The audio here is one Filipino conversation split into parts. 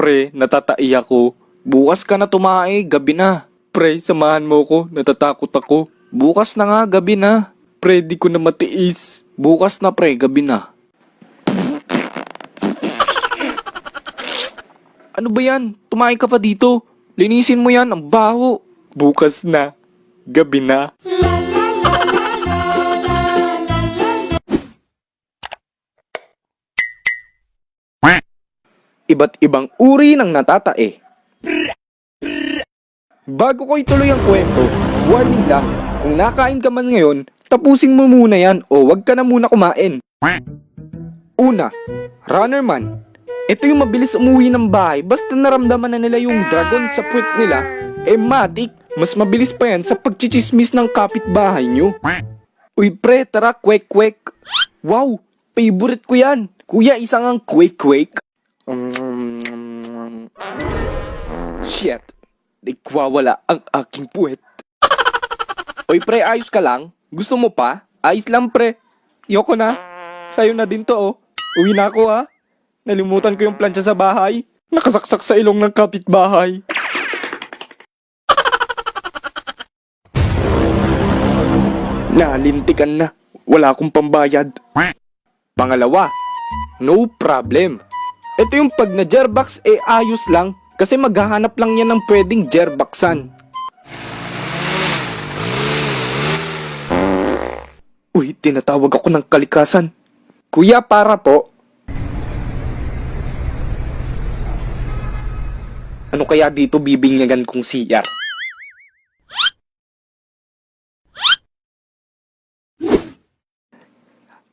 Pre, natatai ako. Bukas ka na tumae, gabi na. Pre, samahan mo ko, natatakot ako. Bukas na nga, gabi na. Pre, di ko na matiis. Bukas na pre, gabi na. Ano ba yan? Tumae ka pa dito. Linisin mo yan, ang baho. Bukas na, gabi na. Iba't ibang uri ng natatae. Bago ko ituloy ang kwento, warning lang, kung nakain ka man ngayon, tapusin mo muna yan o wag ka na muna kumain. Una, runner man. Ito yung mabilis umuwi ng bahay basta naramdaman na nila yung dragon sa puwet nila, matik, mas mabilis pa yan sa pagchichismis ng kapitbahay nyo. Uy pre, tara, kwek-kwek. Wow, favorite ko yan. Kuya, isang ang kwek-kwek. Shit, nagwawala ang aking puwet. Oy pre, ayos ka lang? Gusto mo pa? Ayos lang pre. Yoko na. Sa'yo na din to oh. Uwi na ako ha. Nalimutan ko yung plancha sa bahay. Nakasaksak sa ilong ng kapitbahay. Nalintikan na. Wala akong pambayad. Pangalawa, no problem. Ito yung pag na Gerbox ayos lang kasi maghahanap lang yan ng pwedeng Gerboxan. Uy, tinatawag ako ng kalikasan. Kuya, para po. Ano kaya dito bibinyagan kong CR?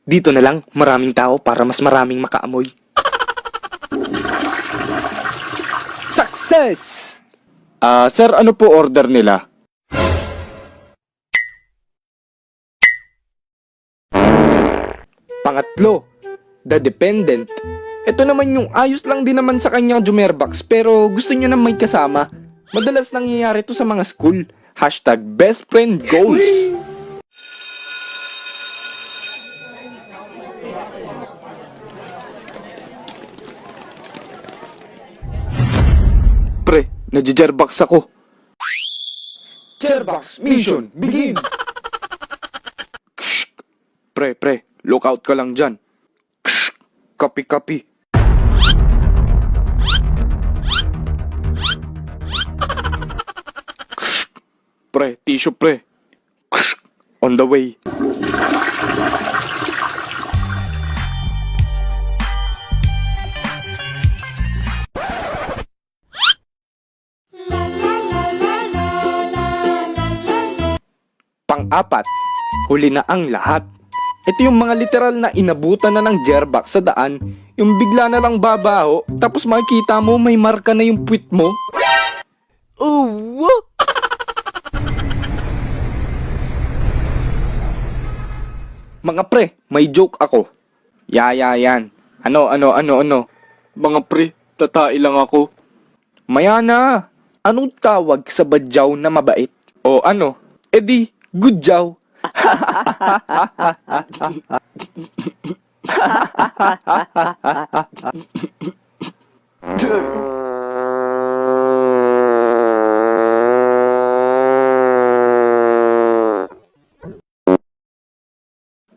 Dito na lang, maraming tao para mas maraming makaamoy. Success! Sir, ano po order nila? Pangatlo, The Dependent. Ito naman yung ayos lang din naman sa kanyang Jumerbox pero gusto niya na may kasama. Madalas nangyayari to sa mga school. #bestfriendgoals. Pre, nagje-Gerbox ako. Gerbox mission, begin! Pre, lookout ka lang dyan. Kapi. Pre, tissue pre. On the way. Pang-apat, huli na ang lahat. Ito yung mga literal na inabutan na ng Gerbox sa daan, yung bigla na lang babaho, tapos makikita mo may marka na yung puwit mo. Oh, mga pre, may joke ako. Yan. Ano? Mga pre, tatai lang ako. Maya na, anong tawag sa badyaw na mabait? O ano? Edi, good jaw.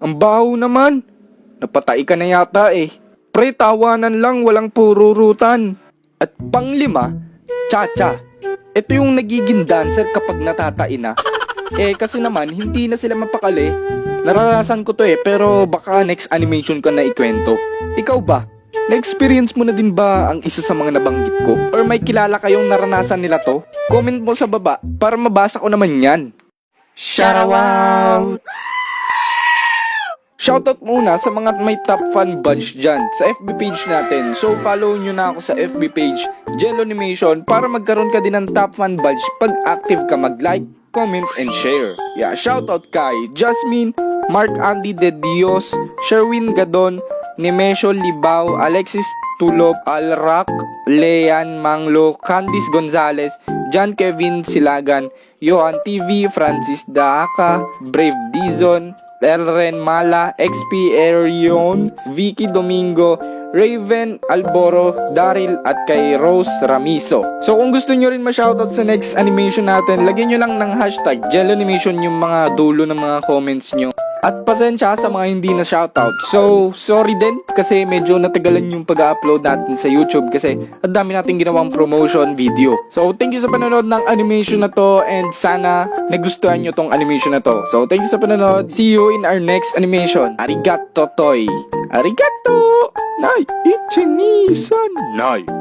Ang baho naman. Napatay ka na yata eh. Pre, tawanan lang, walang pururutan. At panglima, cha-cha. Ito yung nagiging dancer kapag natatai na. Kasi naman, hindi na sila mapakali. Naranasan ko to pero baka next animation ka na ikwento. Ikaw ba? Na-experience mo na din ba ang isa sa mga nabanggit ko? Or may kilala kayong naranasan nila to? Comment mo sa baba para mabasa ko naman yan. Shoutout! Shoutout muna sa mga may top fan bunch dyan sa FB page natin. So follow nyo na ako sa FB page, Jello Animation, para magkaroon ka din ng top fan bunch pag active ka mag-like, comment, and share. Yeah, shoutout kay Jasmine, Mark Andy De Dios, Sherwin Gadon, Nemesio Libao, Alexis Tulop, Alrak, Lean Manglo, Candice Gonzalez, John Kevin Silagan, Johan TV, Francis Daaka, Brave Dizon, Elren Mala, XP Erion, Vicky Domingo, Raven Alboro, Daryl at kay Rose Ramizo. So kung gusto nyo rin ma-shoutout sa next animation natin, lagyan nyo lang ng hashtag Jelonimation yung mga dulo ng mga comments nyo. At pasensya sa mga hindi na shoutout. So, sorry din kasi medyo natagalan yung pag-upload natin sa YouTube kasi ang dami nating ginawang promotion video. So, thank you sa panonood ng animation na to and sana nagustuhan nyo tong animation na to. So, thank you sa panonood. See you in our next animation. Arigato, Toy. Arigato! Nay, ichinisan. Nay.